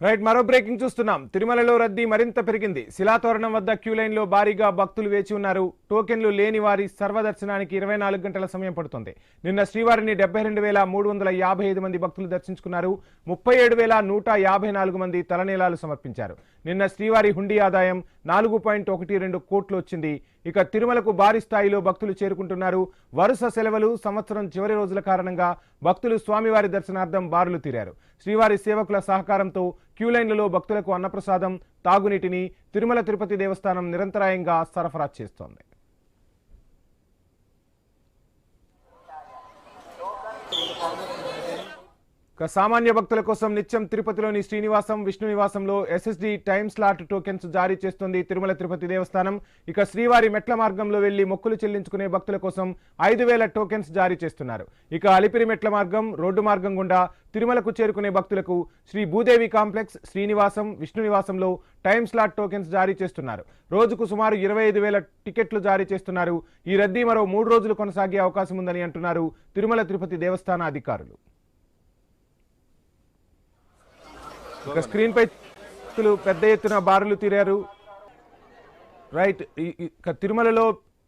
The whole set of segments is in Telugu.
రైట్, మరో బ్రేకింగ్ చూస్తున్నాం. తిరుమలలో రద్దీ మరింత పెరిగింది. శిలాతోరణం వద్ద క్యూ లైన్ లో భారీగా భక్తులు వేచి ఉన్నారు. టోకెన్లు లేని వారి సర్వదర్శనానికి 24 గంటల సమయం పడుతుంది. నిన్న శ్రీవారిని 72,355 మంది భక్తులు దర్శించుకున్నారు. 37,154 మంది తలనీలాలు సమర్పించారు. నిన్న శ్రీవారి హుండీ ఆదాయం 4.12 కోట్లు వచ్చింది. ఇక తిరుమలకు భారీ స్థాయిలో భక్తులు చేరుకుంటున్నారు. వరుస సెలవులు, సంవత్సరం చివరి రోజుల కారణంగా భక్తులు స్వామివారి దర్శనార్థం బారులు తీరారు. శ్రీవారి సేవకుల సహకారంతో క్యూలైన్లలో భక్తులకు అన్నప్రసాదం, తాగునీటిని తిరుమల తిరుపతి దేవస్థానం నిరంతరాయంగా సరఫరా చేస్తోంది. సామాన్య భక్తుల కోసం నిత్యం తిరుపతిలోని శ్రీనివాసం, విష్ణు నివాసంలో ఎస్ఎస్డి టైమ్ స్లాట్ టోకెన్స్ జారీ చేస్తుంది తిరుమల తిరుపతి దేవస్థానం. ఇక శ్రీవారి మెట్ల మార్గంలో వెళ్లి మొక్కులు చెల్లించుకునే భక్తుల కోసం 5,000 టోకెన్స్ జారీ చేస్తున్నారు. ఇక అలిపిరి మెట్ల మార్గం, రోడ్డు మార్గం గుండా తిరుమలకు చేరుకునే భక్తులకు శ్రీ భూదేవి కాంప్లెక్స్, శ్రీనివాసం, విష్ణు నివాసంలో టైమ్ స్లాట్ టోకెన్స్ జారీ చేస్తున్నారు. రోజుకు సుమారు 25,000 టికెట్లు జారీ చేస్తున్నారు. ఈ రద్దీ మరో 3 రోజులు కొనసాగే అవకాశం ఉందని అంటున్నారు తిరుమల తిరుపతి దేవస్థాన అధికారులు. ఇక స్క్రీన్ పై పెద్ద ఎత్తున బారులు తీరారు. రైట్, తిరుమలలో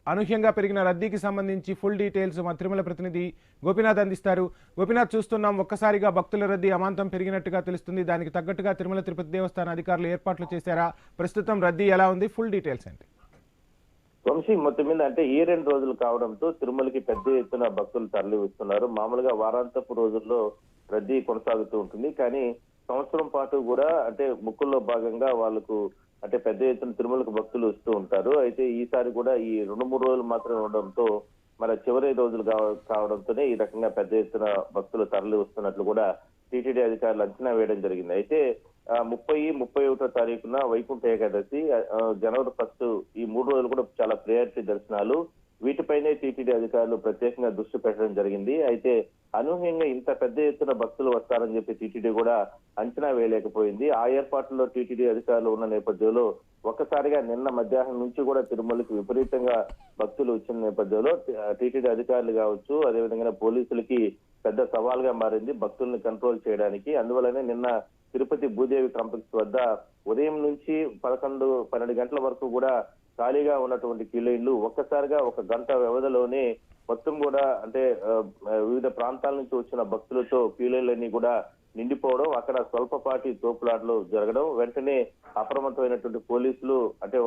అనూహ్యంగా పెరిగిన రద్దీకి సంబంధించి ఫుల్ డీటెయిల్స్ మా తిరుమల ప్రతినిధి గోపీనాథ్ అందిస్తారు. గోపీనాథ్, చూస్తున్నాం ఒక్కసారిగా భక్తుల రద్దీ అమాంతం పెరిగినట్టుగా తెలుస్తుంది. దానికి తగ్గట్టుగా తిరుమల తిరుపతి దేవస్థాన అధికారులు ఏర్పాట్లు చేశారా? ప్రస్తుతం రద్దీ ఎలా ఉంది? ఫుల్ డీటెయిల్స్ ఏంటి? వంశీ, మొత్తం మీద అంటే ఈ 2 రోజులు కావడంతో తిరుమలకి పెద్ద ఎత్తున భక్తులు తరలి వస్తున్నారు. మామూలుగా వారాంతపు రోజుల్లో రద్దీ కొనసాగుతూ ఉంటుంది. కానీ సంవత్సరం పాటు కూడా అంటే మొక్కుల్లో భాగంగా వాళ్ళకు అంటే పెద్ద ఎత్తున తిరుమలకు భక్తులు వస్తూ ఉంటారు. అయితే ఈసారి కూడా ఈ 2-3 రోజులు మాత్రమే ఉండడంతో మన చివరి రోజులు కావడంతోనే ఈ రకంగా పెద్ద ఎత్తున భక్తులు తరలి వస్తున్నట్లు కూడా టీటీడీ అధికారులు అంచనా వేయడం జరిగింది. అయితే 30-31 తారీఖున వైకుంఠ ఏకాదశి, జనవరి 1 ఈ 3 రోజులు కూడా చాలా ప్రయారిటీ దర్శనాలు. వీటిపైనే టీటీడీ అధికారులు ప్రత్యేకంగా దృష్టి పెట్టడం జరిగింది. అయితే అనూహ్యంగా ఇంత పెద్ద ఎత్తున భక్తులు వస్తారని చెప్పి టీటీడీ కూడా అంచనా వేయలేకపోయింది. ఆ ఏర్పాట్లలో టీటీడీ అధికారులు ఉన్న నేపథ్యంలో ఒక్కసారిగా నిన్న మధ్యాహ్నం నుంచి కూడా తిరుమలకి విపరీతంగా భక్తులు వచ్చిన నేపథ్యంలో టీటీడీ అధికారులు కావచ్చు, అదేవిధంగా పోలీసులకి పెద్ద సవాల్గా మారింది భక్తుల్ని కంట్రోల్ చేయడానికి. అందువల్లనే నిన్న తిరుపతి భూదేవి కాంప్లెక్స్ వద్ద ఉదయం నుంచి 11-12 గంటల వరకు కూడా ఖాళీగా ఉన్నటువంటి క్యూ లైన్లు ఒక్కసారిగా 1 గంట వ్యవధిలోనే మొత్తం కూడా అంటే వివిధ ప్రాంతాల నుంచి వచ్చిన భక్తులతో క్యూ లైన్లన్నీ కూడా నిండిపోవడం, అక్కడ స్వల్పపాటి తోపులాటలు జరగడం, వెంటనే అప్రమత్తమైనటువంటి పోలీసులు అంటే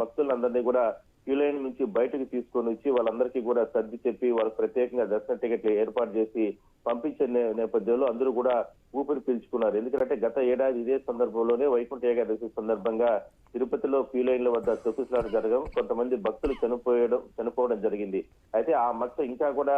భక్తులందరినీ కూడా క్యూ లైన్ నుంచి బయటకు తీసుకొని వచ్చి వాళ్ళందరికీ కూడా సర్ది చెప్పి వాళ్ళకి ప్రత్యేకంగా దర్శన టికెట్లు ఏర్పాటు చేసి పంపించే నేపథ్యంలో అందరూ కూడా ఊపిరి పీల్చుకున్నారు. ఎందుకంటే గత ఏడాది ఇదే సందర్భంలోనే వైకుంఠ ఏకాదశి సందర్భంగా తిరుపతిలో క్యూ లైన్ల వద్ద తొక్కిసలాట జరగడం, కొంతమంది భక్తులు చనిపోవడం జరిగింది. అయితే ఆ మచ్చ ఇంకా కూడా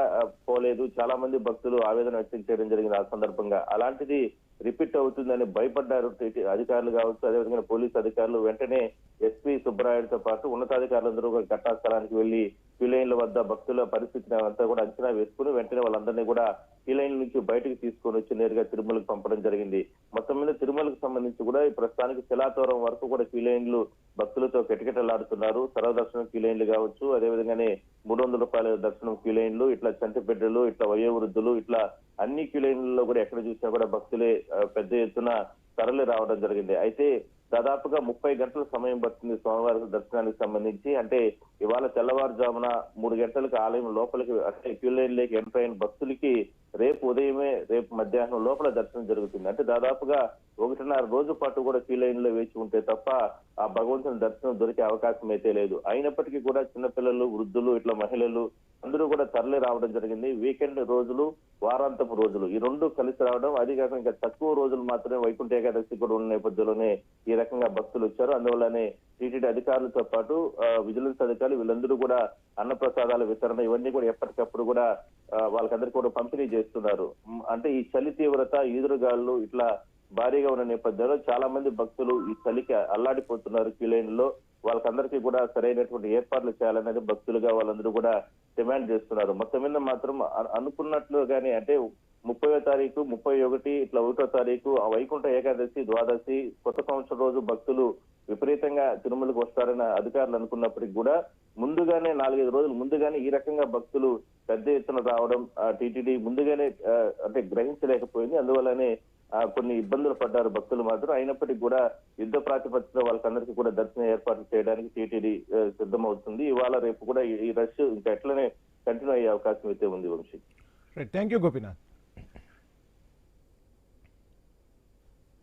పోలేదు. చాలా మంది భక్తులు ఆవేదన వ్యక్తం చేయడం జరిగింది ఆ సందర్భంగా. అలాంటిది రిపీట్ అవుతుందని భయపడ్డారు అధికారులు కావచ్చు, అదేవిధంగా పోలీసు అధికారులు. వెంటనే ఎస్పీ సుబ్బరాయుడుతో పాటు ఉన్నతాధికారులందరూ ఘటనా స్థలానికి వెళ్లి క్యూ లైన్ల వద్ద భక్తుల పరిస్థితిని అంతా కూడా అంచనా వేసుకుని వెంటనే వాళ్ళందరినీ కూడా క్యూ లైన్ నుంచి బయటకు తీసుకొని వచ్చి నేరుగా తిరుమలకు పంపడం జరిగింది. మొత్తం మీద తిరుమలకు సంబంధించి కూడా ఈ ప్రస్తుతానికి శిలాతోరం వరకు కూడా క్యూ లైన్లు భక్తులతో కిటకిటలాడుతున్నారు. సర్వదర్శనం క్యూ లైన్లు కావచ్చు, అదేవిధంగానే 300 రూపాయల దర్శనం క్యూ లైన్లు, ఇట్లా చంటిబిడ్డలు, ఇట్లా వయోవృద్ధులు, ఇట్లా అన్ని క్యూ లైన్లలో కూడా ఎక్కడ చూసినా కూడా భక్తులే పెద్ద ఎత్తున తరలి రావడం జరిగింది. అయితే దాదాపుగా 30 గంటల సమయం పడుతుంది స్వామివారి దర్శనానికి సంబంధించి. అంటే ఇవాళ తెల్లవారుజామున 3 గంటలకు ఆలయం లోపలికి అంటే క్యూ లైన్ లేకి ఎంటర్ అయిన భక్తులకి రేపు మధ్యాహ్నం లోపల దర్శనం జరుగుతుంది. అంటే దాదాపుగా 1.5 రోజు పాటు కూడా క్యూ లైన్ లో వేచి ఉంటే తప్ప ఆ భగవంతుని దర్శనం దొరికే అవకాశం అయితే లేదు. అయినప్పటికీ కూడా చిన్నపిల్లలు, వృద్ధులు, ఇట్లా మహిళలు అందరూ కూడా తరలి రావడం జరిగింది. వీకెండ్ రోజులు, వారాంతపు రోజులు ఈ 2 కలిసి రావడం, అది కాక ఇంకా తక్కువ రోజులు మాత్రమే వైకుంఠ ఏకాదశి కూడా ఉన్న నేపథ్యంలోనే ఈ రకంగా భక్తులు వచ్చారు. అందువల్లనే టీటీడీ అధికారులతో పాటు విజిలెన్స్ అధికారులు వీళ్ళందరూ కూడా అన్నప్రసాదాల వితరణ ఇవన్నీ కూడా ఎప్పటికప్పుడు కూడా వాళ్ళకందరికీ కూడా పంపిణీ చేస్తున్నారు. అంటే ఈ చలి తీవ్రత, ఈదురుగాళ్ళు ఇట్లా భారీగా ఉన్న నేపథ్యంలో చాలా మంది భక్తులు ఈ చలికి అల్లాడిపోతున్నారు క్యూ లైన్లో. వాళ్ళకందరికీ కూడా సరైనటువంటి ఏర్పాట్లు చేయాలనేది భక్తులుగా వాళ్ళందరూ కూడా డిమాండ్ చేస్తున్నారు. మొత్తం మీద మాత్రం అనుకున్నట్లుగానే అంటే 30వ తారీఖు, 31 ఇట్లా 1వ తారీఖు ఆ వైకుంఠ ఏకాదశి, ద్వాదశి, కొత్త సంవత్సరం రోజు భక్తులు విపరీతంగా తిరుమలకు వస్తారని అధికారులు అనుకున్నప్పటికీ కూడా ముందుగానే 4-5 రోజులు ముందుగానే ఈ రకంగా భక్తులు పెద్ద ఎత్తున రావడం టీటీడీ ముందుగానే అంటే గ్రహించలేకపోయింది. అందువల్లనే కొన్ని ఇబ్బందులు పడ్డారు భక్తులు మాత్రం. అయినప్పటికీ కూడా యుద్ధ ప్రాతిపదికన వాళ్ళకందరికీ కూడా దర్శన ఏర్పాట్లు చేయడానికి టీటీడీ సిద్ధమవుతుంది. ఇవాళ రేపు కూడా ఈ రష్ ఇంకా ఎట్లనే కంటిన్యూ అయ్యే అవకాశం అయితే ఉంది వంశీ. Thank you Gopinath.